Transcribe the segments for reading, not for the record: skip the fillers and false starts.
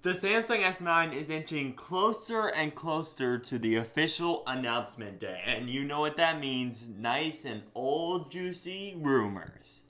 The Samsung S9 is inching closer and closer to the official announcement day, and you know what that means, nice and old juicy rumors.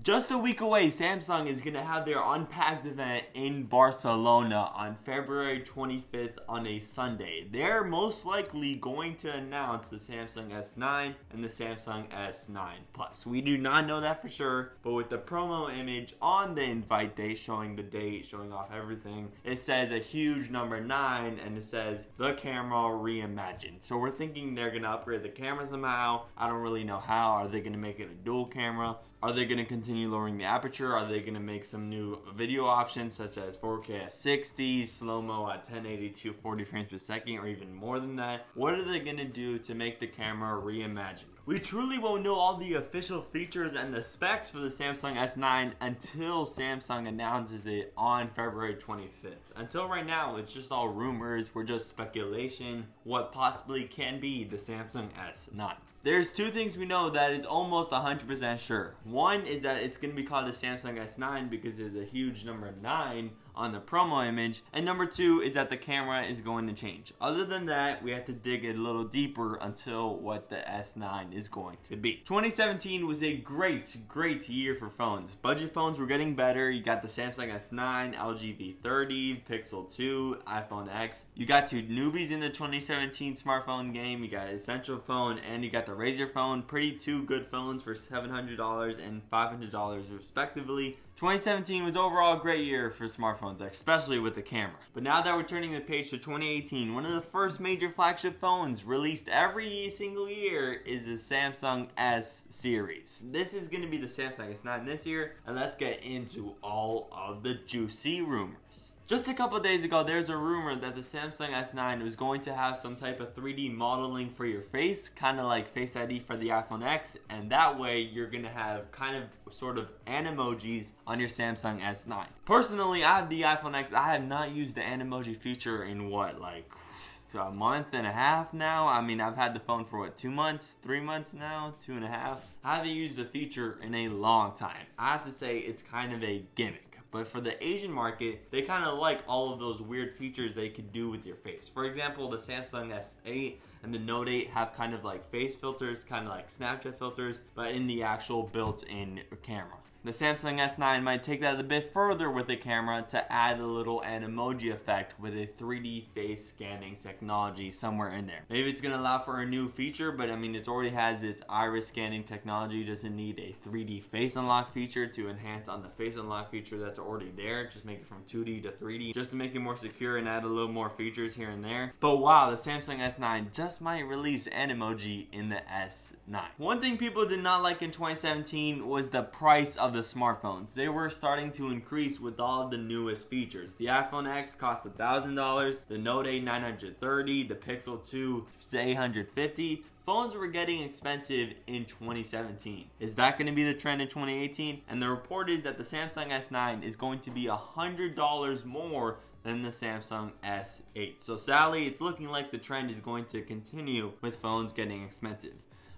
Just a week away, Samsung is going to have their Unpacked event in Barcelona on February 25th on a Sunday. They're most likely going to announce the Samsung S9 and the Samsung S9 Plus. We do not know that for sure, but with the promo image on the invite date, showing the date, showing off everything, it says a huge number 9 and it says the camera reimagined. So we're thinking they're going to upgrade the camera somehow. I don't really know how. Are they going to make it a dual camera? Are they going to continue lowering the aperture? Are they going to make some new video options such as 4K at 60, slow-mo at 1080 240 frames per second, or even more than that? What are they going to do to make the camera reimagined? We truly won't know all the official features and the specs for the Samsung S9 until Samsung announces it on February 25th. Until right now, it's just all rumors. We're just speculation what possibly can be the Samsung S9. There's two things we know that is almost 100% sure. One is that it's going to be called the Samsung S9 because there's a huge number 9 on the promo image. And number two is that the camera is going to change. Other than that, we have to dig a little deeper until what the S9 is going to be. 2017 was a great year for phones. Budget phones were getting better. You got the Samsung S9, LG V30, Pixel 2, iPhone X. You got two newbies in the 2017 smartphone game. You got an Essential phone and you got the Razr phone. Two good phones for $700 and $500 respectively. 2017 was overall a great year for smartphones, especially with the camera. But now that we're turning the page to 2018, one of the first major flagship phones released every single year is the Samsung S series. This is going to be the Samsung S9 this year, and let's get into all of the juicy rumors. Just a couple of days ago, there's a rumor that the Samsung S9 was going to have some type of 3D modeling for your face, kind of like Face ID for the iPhone X, and that way you're going to have kind of sort of Emojis on your Samsung S9. Personally, I have the iPhone X. I have not used the Emoji feature in a month and a half now. I mean, I've had the phone for 2 months, 3 months now, 2.5. I haven't used the feature in a long time. I have to say it's kind of a gimmick. But for the Asian market, they kind of like all of those weird features they could do with your face. For example, the Samsung S8 and the Note 8 have kind of like face filters, kind of like Snapchat filters, but in the actual built-in camera. The Samsung S9 might take that a bit further with the camera to add a little Emoji effect with a 3D face scanning technology somewhere in there. Maybe it's going to allow for a new feature, but I mean, it already has its iris scanning technology. It doesn't need a 3D face unlock feature to enhance on the face unlock feature that's already there. Just make it from 2D to 3D, just to make it more secure and add a little more features here and there. But wow, the Samsung S9 just might release an emoji in the S9. One thing people did not like in 2017 was the price of the smartphones. They were starting to increase with all of the newest features. The iPhone X cost $1,000, the Note 8 $930, the Pixel 2 $850. Phones were getting expensive in 2017. Is that going to be the trend in 2018? And the report is that the Samsung S9 is going to be $100 more than the Samsung S8. So sadly, it's looking like the trend is going to continue with phones getting expensive.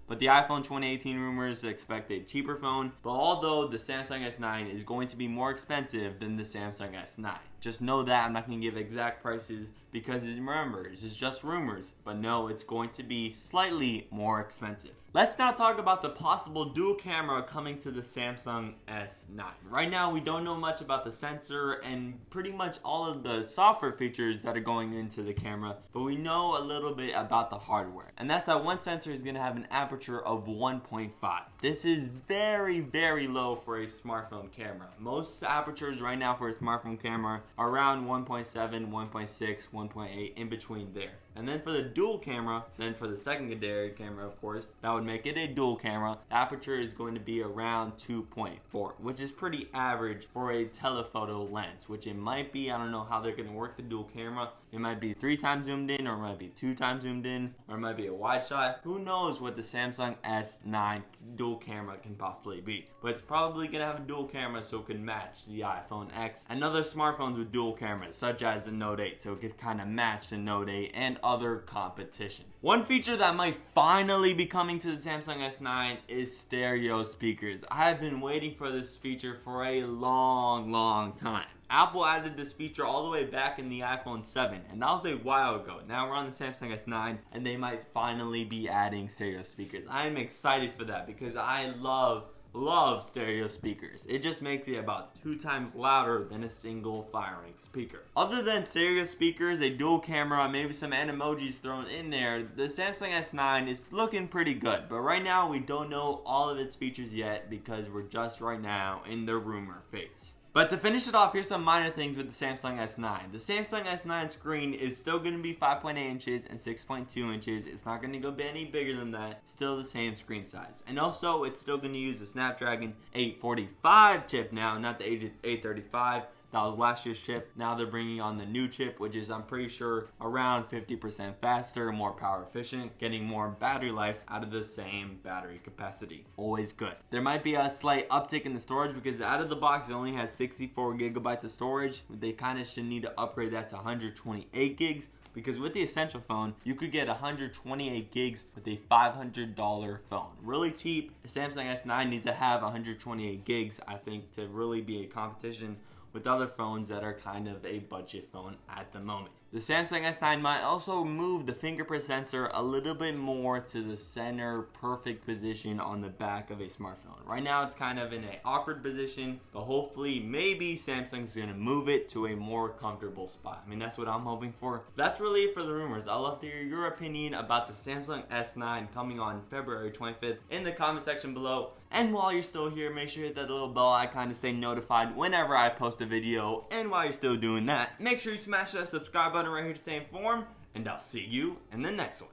But the iPhone 2018 rumors expect a cheaper phone. But although the Samsung S9 is going to be more expensive than the Samsung S9, just know that I'm not going to give exact prices because remember, it's just rumors. But no, it's going to be slightly more expensive. Let's now talk about the possible dual camera coming to the Samsung S9. Right now, we don't know much about the sensor and pretty much all of the software features that are going into the camera, but we know a little bit about the hardware. And that's that one sensor is going to have an aperture of 1.5. This is very low for a smartphone camera. Most apertures right now for a smartphone camera are around 1.7, 1.6, 1.8, in between there. And then for the dual camera, then for the secondary camera, of course, that would make it a dual camera. The aperture is going to be around 2.4, which is pretty average for a telephoto lens, which it might be. I don't know how they're going to work the dual camera. It might be 3 times zoomed in, or it might be 2 times zoomed in, or it might be a wide shot. Who knows what the Samsung S9 dual camera can possibly be. But it's probably going to have a dual camera so it can match the iPhone X and other smartphones with dual cameras, such as the Note 8, so it could kind of match the Note 8 and other competition. One feature that might finally be coming to the Samsung S9 is stereo speakers. I have been waiting for this feature for a long time. Apple added this feature all the way back in the iPhone 7, and that was a while ago. Now we're on the Samsung S9, and they might finally be adding stereo speakers. I am excited for that because I love stereo speakers. It just makes it about 2 times louder than a single firing speaker. Other than stereo speakers, a dual camera, maybe some emojis thrown in there, the Samsung S9 is looking pretty good. But right now, we don't know all of its features yet because we're just right now in the rumor phase. But to finish it off, here's some minor things with the Samsung S9. The Samsung S9 screen is still going to be 5.8 inches and 6.2 inches. It's not going to go any bigger than that. Still the same screen size. And also, it's still going to use the Snapdragon 845 chip now, not the 835. That was last year's chip. Now they're bringing on the new chip, which is, I'm pretty sure, around 50% faster, more power efficient, getting more battery life out of the same battery capacity. Always good. There might be a slight uptick in the storage because out of the box, it only has 64 gigabytes of storage. They kind of should need to upgrade that to 128 gigs. Because with the Essential phone, you could get 128 gigs with a $500 phone. Really cheap. The Samsung S9 needs to have 128 gigs, I think, to really be a competition with other phones that are kind of a budget phone at the moment. The Samsung S9 might also move the fingerprint sensor a little bit more to the center perfect position on the back of a smartphone. Right now it's kind of in an awkward position, but hopefully maybe Samsung's going to move it to a more comfortable spot. I mean, that's what I'm hoping for. That's really it for the rumors. I'd love to hear your opinion about the Samsung S9 coming on February 25th in the comment section below. And while you're still here, make sure you hit that little bell icon to stay notified whenever I post a video. And while you're still doing that, make sure you smash that subscribe button right here to stay informed. And I'll see you in the next one.